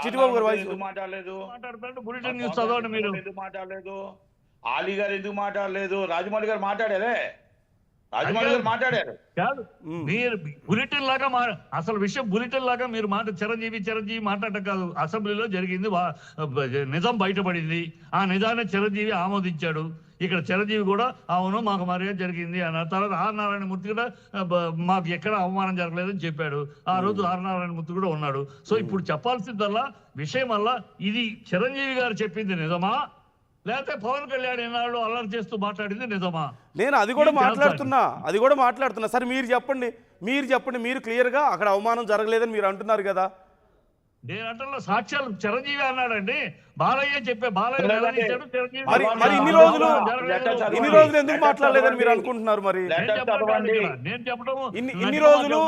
చిట్టిబాబు గారు వాయిస్ ఎందుకు మాట్లాడలేదు? మాట్లాడుతుంటే బులెటిన్ న్యూస్ చదవండి మీరు. ఎందుకు మాట్లాడలేదు? ఆలీ గారు ఎందుకు మాట్లాడలేదు? రాజమౌళి గారు మాట్లాడారే, రాజమౌళి గారు మాట్లాడారు. కాదు, మీరు బులెటిన్ లాగా అసలు విషయం బులెటిన్ లాగా మీరు చిరంజీవి మాట్లాడటం కాదు. అసెంబ్లీలో జరిగింది, నిజం బయటపడింది. ఆ నిజాన్ని చిరంజీవి ఆమోదించాడు. ఇక్కడ చిరంజీవి కూడా అవును మాకు మర్యాద జరిగింది అన్నారు. తర్వాత ఆర్ నారాయణమూర్తి కూడా మాకు ఎక్కడ అవమానం జరగలేదని చెప్పాడు. ఆ రోజు ఆర్ నారాయణమూర్తి కూడా ఉన్నాడు. సో ఇప్పుడు చెప్పాల్సిందల్లా విషయం వల్ల ఇది చిరంజీవి గారు చెప్పింది నిజమా, లేకపోతే పవన్ కళ్యాణ్ ఎన్నాళ్ళు అల్లరి చేస్తూ మాట్లాడింది నిజమా? నేను అది కూడా మాట్లాడుతున్నా సరే మీరు చెప్పండి, మీరు క్లియర్గా అక్కడ అవమానం జరగలేదని మీరు అంటున్నారు కదా. నేను అంటున్నా సాక్ష్యాలు చిరంజీవి అన్నాడండి. బాలయ్య చెప్పే బాలయ్య మరి ఇన్ని రోజులు ఎందుకు మాట్లాడలేదని మీరు అనుకుంటున్నారు? మరి నేను చెప్పడం ఇన్ని రోజులు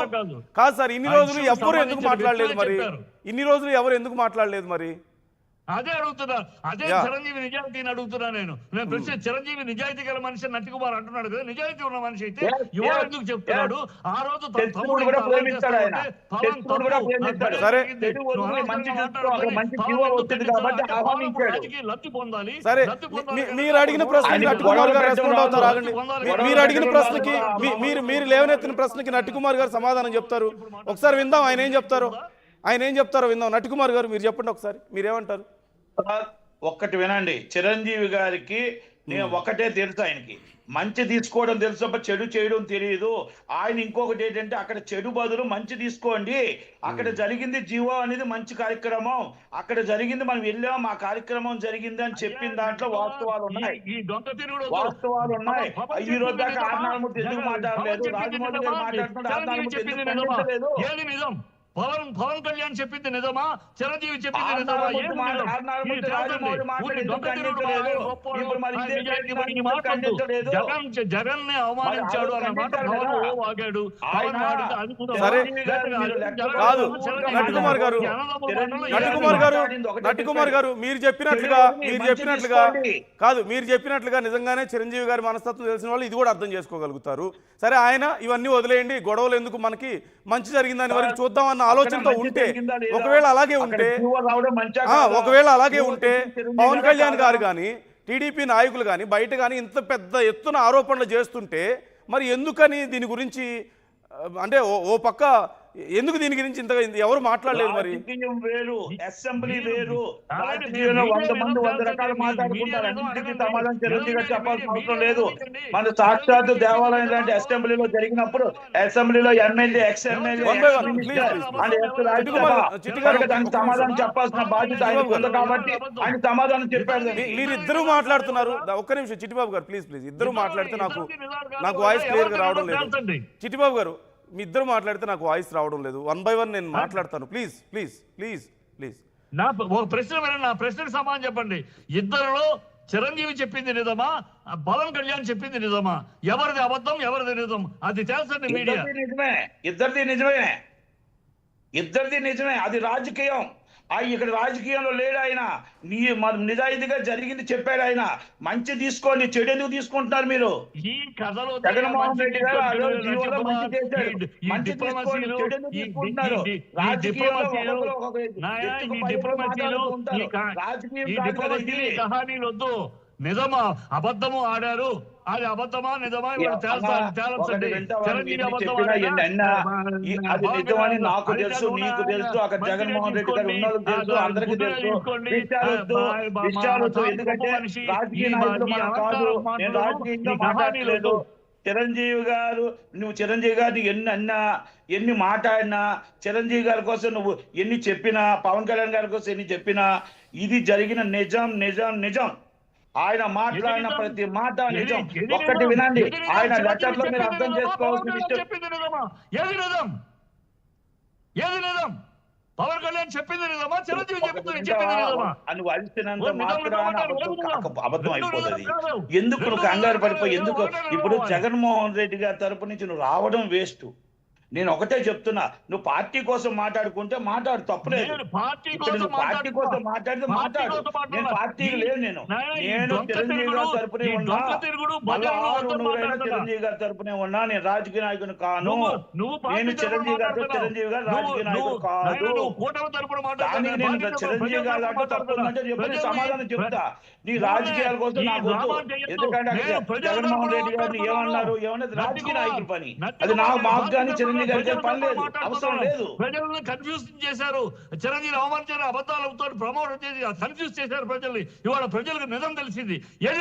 కాదు సార్, ఇన్ని రోజులు ఎవరు ఎందుకు మాట్లాడలేదు? మరి ఇన్ని రోజులు ఎవరు ఎందుకు మాట్లాడలేదు? మరి అదే అడుగుతున్నా, అదే చిరంజీవి నిజాయితీని అడుగుతున్నా. నేను ప్రశ్న, చిరంజీవి నిజాయితీ గల మనిషి నటికుమార్ అంటున్నాడు కదా, నిజాయితీ ఉన్న మనిషి అయితే ఇవాళ ఎందుకు చెప్తున్నాడు? ఆ రోజు లబ్ధి పొందాలి. సరే, మీరు అడిగిన ప్రశ్నకి నటికుమార్ గారు రెస్పాండ్ అవుతారు. ఆగండి, మీరు అడిగిన ప్రశ్నకి మీరు లేవనెత్తిన ప్రశ్నకి నటికుమార్ గారు సమాధానం చెప్తారు. ఒకసారి విందాం ఆయన ఏం చెప్తారో విందాం. నటికుమార్ గారు మీరు చెప్పండి ఒకసారి, మీరేమంటారు? ఒక్కటి వినండి, చిరంజీవి గారికి నేను ఒకటే తెలుసు, ఆయనకి మంచి తీసుకోవడం తెలుసు తప్ప చెడు చేయడం తెలియదు. ఆయన ఇంకొకటి ఏంటంటే అక్కడ చెడు బదులు మంచి తీసుకోండి. అక్కడ జరిగింది జీవో అనేది మంచి కార్యక్రమం, అక్కడ జరిగింది మనం వెళ్ళాం, ఆ కార్యక్రమం జరిగింది అని చెప్పిన దాంట్లో వాస్తవాలు ఉన్నాయి. ఈ రోజు దాకా ఆర్ నారాయణమూర్తి ఎందుకు మాట్లాడలేదు? రాజమౌళి గారు మాట్లాడుతున్నారు, ఆర్ నారాయణమూర్తి ఎందుకు ఖండించలేదు? పవన్ కళ్యాణ్ చెప్పింది నిజమా, చిరంజీవి చెప్పింది నిజమా? జగన్ ని అవమానించాడు అన్న మాట వాగాడు. నటికుమార్ గారు మీరు చెప్పినట్లుగా నిజంగానే చిరంజీవి గారి మనస్తత్వం తెలిసిన వాళ్ళు ఇది కూడా అర్థం చేసుకోగలుగుతారు. సరే, ఆయన ఇవన్నీ వదిలేయండి, గొడవలు ఎందుకు, మనకి మంచి జరిగిందని వరకు చూద్దామన్న ఆలోచనతో ఉంటే, ఒకవేళ అలాగే ఉంటే పవన్ కళ్యాణ్ గారు కానీ టీడీపీ నాయకులు కానీ బయట కానీ ఇంత పెద్ద ఎత్తున ఆరోపణలు చేస్తుంటే మరి ఎందుకని దీని గురించి, అంటే ఓ పక్క ఎందుకు దీని గురించి ఇంతగా ఎవరు మాట్లాడలేదు? మరి వేరు, అసెంబ్లీ వేరు, రాజకీయంలో 100 మంది 100 రకాలు మాట్లాడుకుంటారు. అన్నింటికి సమాధానం చిరంజీవి చెప్పాల్సిన అవసరం లేదు. మన సాక్షాత్తు దేవాలయం లాంటి అసెంబ్లీలో జరిగినప్పుడు అసెంబ్లీలో ఎమ్మెల్యే, ఎక్స్-ఎమ్మెల్యే దానికి సమాధానం చెప్పాల్సిన బాధ్యత ఆయనకు ఉంది కాబట్టి ఆయన సమాధానం చెప్పారు. మీరిద్దరూ మాట్లాడుతున్నారు. ఒక్క నిమిషం చిట్టిబాబు గారు, ప్లీజ్ ఇద్దరు మాట్లాడితే నాకు వాయిస్ క్లియర్ గా రావడం లేదు. చిట్టిబాబు గారు, మీ ఇద్దరు మాట్లాడితే నాకు వాయిస్ రావడం లేదు. 1 by 1 నేను మాట్లాడతాను. ప్లీజ్ నా ప్రశ్నకు సమాధానం చెప్పండి. ఇద్దరులో చిరంజీవి చెప్పింది నిజమా, పవన్ కళ్యాణ్ చెప్పింది నిజమా? ఎవరిది అబద్ధం, ఎవరిది నిజం? అది తెలుసండి మీడియా. ఇద్దరిది నిజమే. అది రాజకీయం. ఇక్కడ రాజకీయంలో లేడు ఆయన. నిజాయితీగా జరిగింది చెప్పాడు ఆయన. మంచి తీసుకోండి, చెడు ఎందుకు తీసుకుంటున్నారు మీరు? ఈ కథలో జగన్మోహన్ రెడ్డి గారు మంచి చేశాడు, మంచి తీసుకోండి, చెడు ఎందుకు తీసుకుంటున్నారు? కహానీలు వద్దు. నిజమా అబద్ధము ఆడారు, అది అబద్ధమా నిజమా నిజమని నాకు తెలుసు, నీకు తెలుసు, అక్కడ జగన్మోహన్ రెడ్డి గారు ఉన్నది తెలుసు, అందరికీ తెలుసు. విషయాలు ఎందుకంటే రాజకీయ నాయకులు మనం కాదు, నేను రాజకీయంగా మాట్లాడలేదు. చిరంజీవి గారు, నువ్వు చిరంజీవి గారిని ఎన్ని మాట్లాడినా, చిరంజీవి గారి కోసం నువ్వు ఎన్ని చెప్పినా, పవన్ కళ్యాణ్ గారి కోసం ఎన్ని చెప్పినా, ఇది జరిగిన నిజం. ఆయన మాట్లాడిన ప్రతి మాట నిజం. ఒక్కటి వినండి, ఆయన లెటర్లో మీరు అర్థం చేసుకోవాల్సిన విషయం. పవన్ కళ్యాణ్ చెప్పింది నిజమా, చిరంజీవి చెప్పింది నిజమా? నువ్వు అలిసినంత మాత్రాన అబద్ధం అయిపోతుంది. ఎందుకు నువ్వు కంగారు పడిపోయి, ఎందుకు ఇప్పుడు జగన్మోహన్ రెడ్డి గారి తరపు నుంచి నువ్వు రావడం వేస్ట్. నేను ఒకటే చెప్తున్నా, నువ్వు పార్టీ కోసం మాట్లాడుకుంటే మాట్లాడు, తప్పలేదు. నేను పార్టీ ఇక్కడ కోసం నువ్వు పార్టీ కోసం మాట్లాడితే మాట్లాడు. నేను పార్టీకి లేదు, నేను చిరంజీవి గారి తరపునే ఉన్నా, మళ్ళా నువ్వైనా చిరంజీవి గారి తరపునే ఉన్నా. నేను రాజకీయ నాయకుని కాను. నేను చిరంజీవి గారితో చిరంజీవి గారు రాజకీయ నాయకుడు కాదు. కానీ నేను చిరంజీవి గారు అంటే తప్పుందంటే చెప్పి సమాధానం చెప్తా. నీ రాజకీయాల కోసం నాకు వద్దు. ఎందుకంటే జగన్మోహన్ రెడ్డి గారిని ఏమన్నారు, ఏమన్నది రాజకీయ నాయకుల పని. అది మాకు కానీ చిరంజీవి గారికి పని లేదు, అవసరం లేదు. ప్రజలను కన్ఫ్యూజ్ చేశారు. చిరంజీవి అవమానించారు, అబద్ధాలతో ప్రమోషన్ చేసి కన్ఫ్యూజ్ చేశారు ప్రజల్ని. ఇవాళ ప్రజలకు నిజం తెలిసింది. ఏది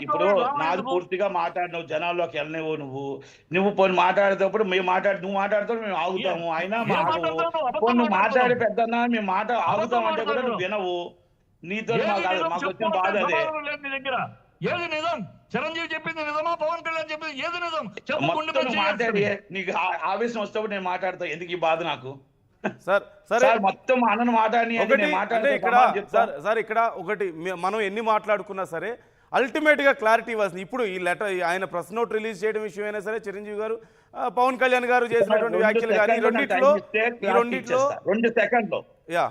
ఇప్పుడు నాది పూర్తిగా మాట్లాడినావు, జనాల్లోకి వెళ్ళనివ్వు. నువ్వు పోయి మాట్లాడేటప్పుడు నువ్వు మాట్లాడుతావు, మేము ఆగుతాము. అయినా నువ్వు మాట్లాడే పెద్దన్నా మేము ఆగుతాం అంటే కూడా నువ్వు వినవు. నీతో మాకు వచ్చిన బాధ అదే. దగ్గర ఏది నిజం? చిరంజీవి చెప్పింది నిజమా, పవన్ కళ్యాణ్ చెప్పింది ఏది నిజం? మాట్లాడి నీకు ఆవేశం వస్తేప్పుడు నేను మాట్లాడతా. ఎందుకు ఈ బాధ నాకు? సరే మొత్తం అన్నను మాట్లాడి సార్ ఇక్కడ ఒకటి మనం ఎన్ని మాట్లాడుకున్నా సరే అల్టిమేట్ గా క్లారిటీ ఇవ్వాల్సింది. ఇప్పుడు ఈ లెటర్ ఆయన ప్రెస్ నోట్ రిలీజ్ చేయడం విషయమైనా సరే, చిరంజీవి గారు పవన్ కళ్యాణ్ గారు చేసినటువంటి వ్యాఖ్యలు కానీ ఈ రెండిట్లో 2 సెకండ్లు యా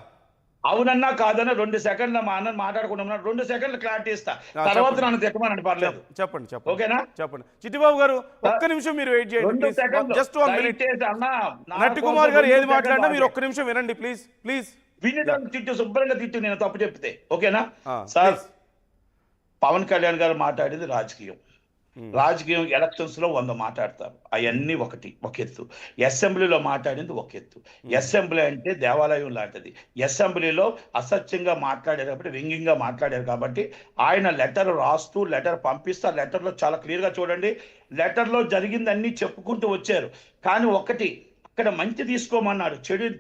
అవునన్నా కాదన్నా 2 సెకండ్లు మా అన్న మాట్లాడుకుంటున్నా. 2 సెకండ్లు క్లారిటీ ఇస్తా, తర్వాత నన్ను తిట్టమని పర్లేదు. చెప్పండి ఓకేనా? చెప్పండి. చిట్టిబాబు గారు ఒక్క నిమిషం మీరు వెయిట్ చేయండి. Just 1 minute. నట్టి కుమార్ గారు ఏది మాట్లాడినా మీరు ఒక్క నిమిషం వినండి ప్లీజ్. వినడానికి తిట్టు, శుభ్రంగా తిట్టు నేను తప్పు చెప్తే. ఓకేనా సార్? పవన్ కళ్యాణ్ గారు మాట్లాడేది రాజకీయం. ఎలక్షన్స్ లో 100 మాట్లాడతారు, అవన్నీ ఒక ఎత్తు. అసెంబ్లీలో మాట్లాడింది ఒక ఎత్తు. అసెంబ్లీ అంటే దేవాలయం లాంటిది. అసెంబ్లీలో అసత్యంగా మాట్లాడేటప్పుడు వ్యంగ్యంగా మాట్లాడారు కాబట్టి ఆయన లెటర్ రాస్తూ లెటర్ పంపిస్తూ లెటర్లో చాలా క్లియర్గా చూడండి, లెటర్లో జరిగిందన్నీ చెప్పుకుంటూ వచ్చారు. కానీ ఒకటి ఇక్కడ మంచి తీసుకోమన్నాడు,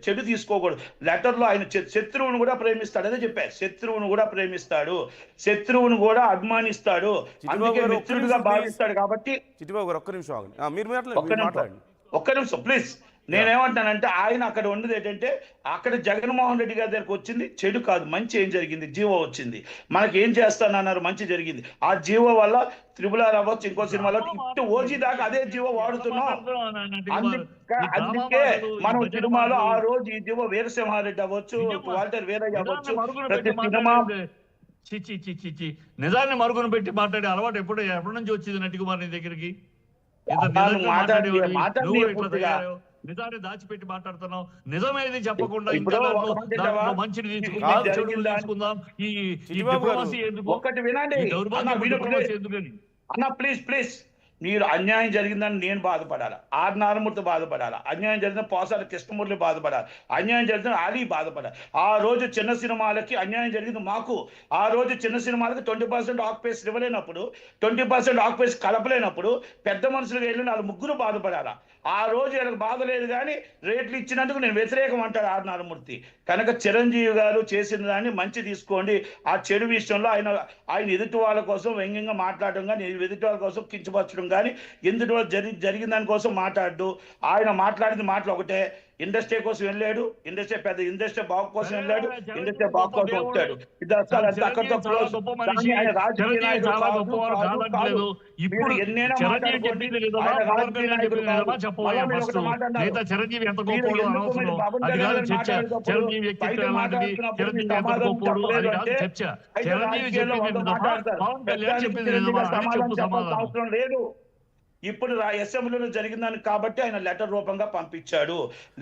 చెడు తీసుకోకూడదు. లెటర్లో ఆయన శత్రువును కూడా ప్రేమిస్తాడు, అదే చెప్పారు. శత్రువును కూడా ప్రేమిస్తాడు, శత్రువును కూడా అభిమానిస్తాడు, అందుకే మిత్రుడిగా భావిస్తాడు. కాబట్టి చిట్టిబాబు గారు ఒక్క నిమిషం ఆగండి. ఒక్క నిమిషం ప్లీజ్. నేనేమంటానంటే ఆయన అక్కడ ఉన్నది ఏంటంటే, అక్కడ జగన్మోహన్ రెడ్డి గారి దగ్గరకు వచ్చింది చెడు కాదు, మంచి ఏం జరిగింది, జీవో వచ్చింది. మనకి ఏం చేస్తానన్నారు, మంచి జరిగింది. ఆ జీవో వల్ల త్రిబుల్ అవ్వచ్చు, ఇంకో సినిమాలో ఓజీ దాకా అదే జీవో వాడుతున్నాం. అందుకే మనం సినిమాలో ఆ రోజు ఈ జీవో వీరసింహారెడ్డి అవ్వచ్చు, వాల్టర్ వీరయ్య అవ్వచ్చు, ప్రతి సినిమా నిజాన్ని మరుగున పెట్టి మాట్లాడే అలవాటు ఎప్పటి నుంచి వచ్చింది నటి కుమార్ నీ దగ్గరికి? నిజాన్ని దాచిపెట్టి మాట్లాడుతున్నావు. నిజమేది చెప్పకుండా మంచిని తీసుకుందాం. ఈ డిప్లొమసీ ఎందుకు? ఒక్కటి వినండి అన్న, ప్లీజ్. మీరు అన్యాయం జరిగిందని నేను బాధపడాలి, ఆర్ నారాయణమూర్తి బాధపడాలి, అన్యాయం జరిగిన పోసాల కృష్ణమూర్తి బాధపడాలి, అన్యాయం జరిగిన ఆలీ బాధపడాలి. ఆ రోజు చిన్న సినిమాలకి అన్యాయం జరిగింది మాకు. ఆ రోజు చిన్న సినిమాలకి 20% ఆక్యుపేస్ ఇవ్వలేనప్పుడు, 20% ఆక్యుపేస్ కలపలేనప్పుడు పెద్ద మనుషులుగా వెళ్ళిన వాళ్ళు ముగ్గురు బాధపడాలా. ఆ రోజు వీళ్ళకి బాధ లేదు, కానీ రేట్లు ఇచ్చినందుకు నేను వ్యతిరేకం అంటాడు ఆర్ నారాయణమూర్తి. కనుక చిరంజీవి గారు చేసిన దాన్ని మంచి తీసుకోండి. ఆ చెడు విషయంలో ఆయన ఎదుటి వాళ్ళ కోసం వ్యంగ్యంగా మాట్లాడడం కానీ, ఎదుటి వాళ్ళ కోసం కించపరచడం కానీ, ఎదుటి వాళ్ళు జరిగిన దానికోసం మాట్లాడు. ఆయన మాట్లాడిన మాటలు ఒకటే, ఇండస్ట్రీ కోసం వెళ్ళాడు, ఇండస్ట్రీ బాగు కోసం వెళ్ళాడు, ఇండస్ట్రీ బాగు కోసం వచ్చాడు. ఎన్నైనా మాట్లాడుకోండి. అవసరం లేదు. ఇప్పుడు అసెంబ్లీలో జరిగిందని కాబట్టి ఆయన లెటర్ రూపంగా పంపించాడు.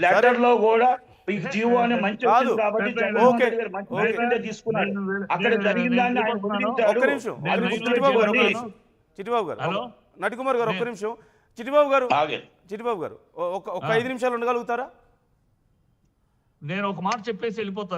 లెటర్ లో కూడా జీవో అనే మంచి వచ్చింది కాబట్టి తీసుకున్నాడు. అక్కడ జరిగిన దాన్ని ఆయన గుర్తించాడు. చిట్టిబాబు గారు, నటికుమార్ గారు ఒక్క నిమిషం. చిట్టిబాబు గారు ఒక 5 నిమిషాలు ఉండగలుగుతారా? నేను ఒక మాట చెప్పేసి వెళ్ళిపోతాను.